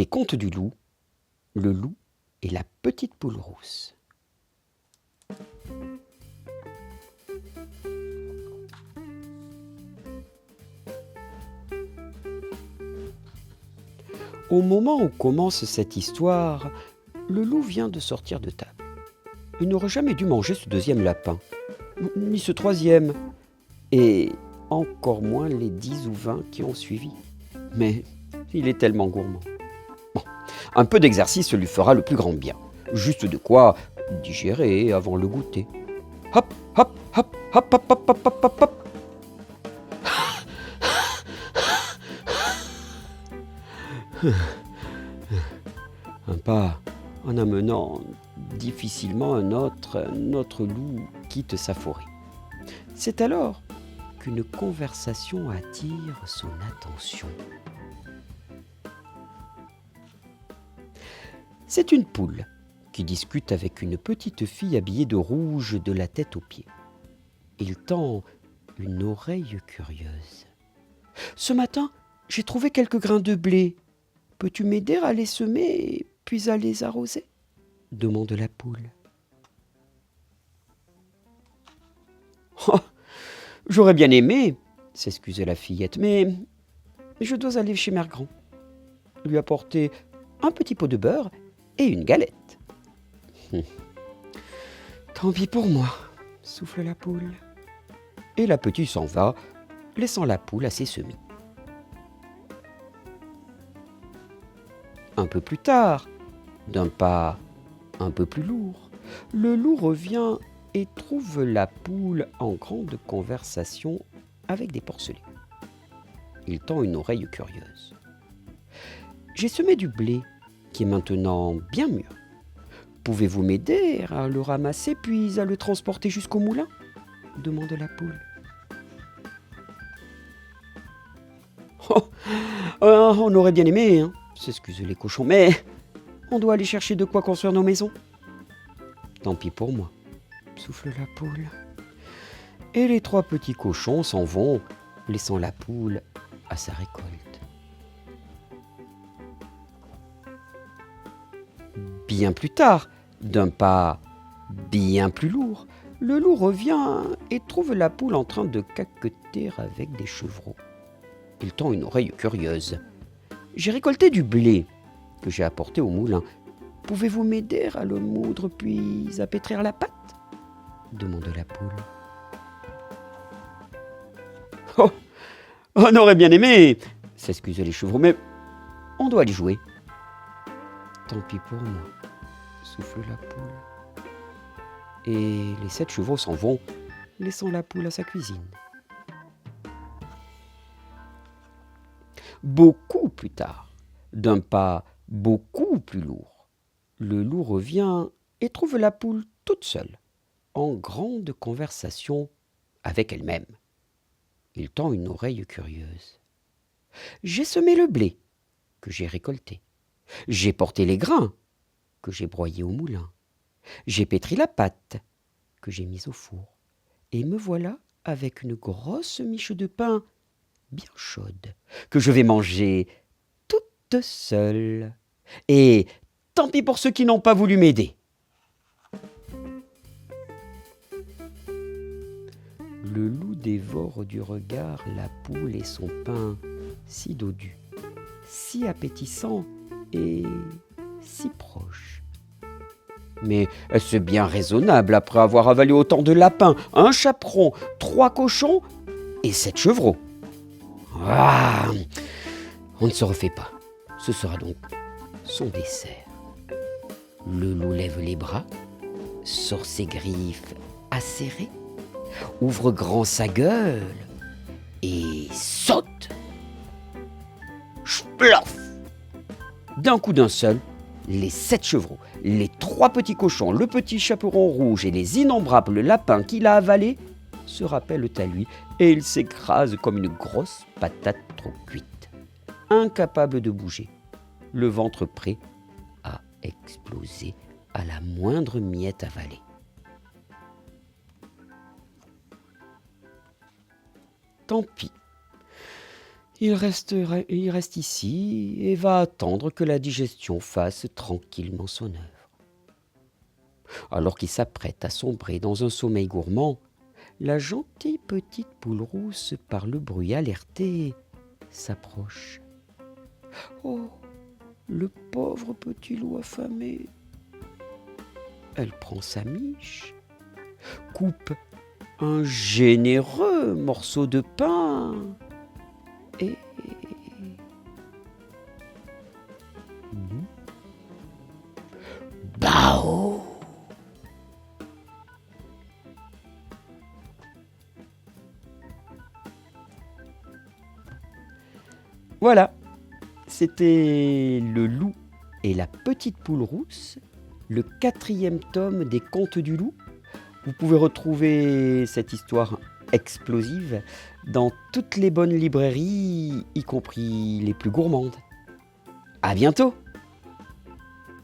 Les contes du loup, le loup et la petite poule rousse. Au moment où commence cette histoire, le loup vient de sortir de table. Il n'aurait jamais dû manger ce deuxième lapin, ni ce troisième, et encore moins les 10 ou 20 qui ont suivi. Mais il est tellement gourmand. Bon, un peu d'exercice lui fera le plus grand bien. Juste de quoi digérer avant le goûter. Hop, hop, hop, hop, hop, hop, hop, hop, hop, hop. Un pas en amenant difficilement notre loup quitte sa forêt. C'est alors qu'une conversation attire son attention. C'est une poule qui discute avec une petite fille habillée de rouge de la tête aux pieds. Il tend une oreille curieuse. « Ce matin, j'ai trouvé quelques grains de blé. Peux-tu m'aider à les semer puis à les arroser ?» demande la poule. « Oh, j'aurais bien aimé, » s'excusait la fillette, « mais je dois aller chez Mère Grand, lui apporter un petit pot de beurre et une galette. » « Tant pis pour moi, » souffle la poule. Et la petite s'en va, laissant la poule à ses semis. Un peu plus tard, d'un pas un peu plus lourd, le loup revient et trouve la poule en grande conversation avec des porcelets. Il tend une oreille curieuse. « J'ai semé du blé qui est maintenant bien mûr. Pouvez-vous m'aider à le ramasser puis à le transporter jusqu'au moulin ?» demande la poule. Oh, on aurait bien aimé, hein, s'excusent les cochons, mais on doit aller chercher de quoi construire nos maisons. Tant pis pour moi, souffle la poule. Et les 3 petits cochons s'en vont, laissant la poule à sa récolte. Bien plus tard, d'un pas bien plus lourd, le loup revient et trouve la poule en train de caqueter avec des chevreaux. Il tend une oreille curieuse. « J'ai récolté du blé que j'ai apporté au moulin. Pouvez-vous m'aider à le moudre puis à pétrir la pâte ?» demande la poule. « Oh, on aurait bien aimé, » s'excusent les chevreaux, « mais on doit aller jouer. » Tant pis pour moi, souffle la poule. Et les 7 chevaux s'en vont, laissant la poule à sa cuisine. Beaucoup plus tard, d'un pas beaucoup plus lourd, le loup revient et trouve la poule toute seule, en grande conversation avec elle-même. Il tend une oreille curieuse. « J'ai semé le blé que j'ai récolté. J'ai porté les grains que j'ai broyés au moulin. J'ai pétri la pâte que j'ai mise au four. Et me voilà avec une grosse miche de pain bien chaude que je vais manger toute seule. Et tant pis pour ceux qui n'ont pas voulu m'aider. » Le loup dévore du regard la poule et son pain si dodu, si appétissant et si proche. Mais est-ce bien raisonnable après avoir avalé autant de lapins, un chaperon, 3 cochons et 7 chevreaux? Ah, on ne se refait pas. Ce sera donc son dessert. Le loup lève les bras, sort ses griffes acérées, ouvre grand sa gueule et saute. Ch'plof! D'un coup d'un seul, les 7 chevreaux, les 3 petits cochons, le petit chaperon rouge et les innombrables lapins qu'il a avalés se rappellent à lui et il s'écrase comme une grosse patate trop cuite, incapable de bouger, le ventre prêt à exploser à la moindre miette avalée. Tant pis, Il reste ici et va attendre que la digestion fasse tranquillement son œuvre. Alors qu'il s'apprête à sombrer dans un sommeil gourmand, la gentille petite poule rousse, par le bruit alertée, s'approche. Oh, le pauvre petit loup affamé. Elle prend sa miche, coupe un généreux morceau de pain et... Bao! Voilà, c'était Le loup et la petite poule rousse, le 4e tome des Contes du loup. Vous pouvez retrouver cette histoire explosive dans toutes les bonnes librairies, y compris les plus gourmandes. À bientôt!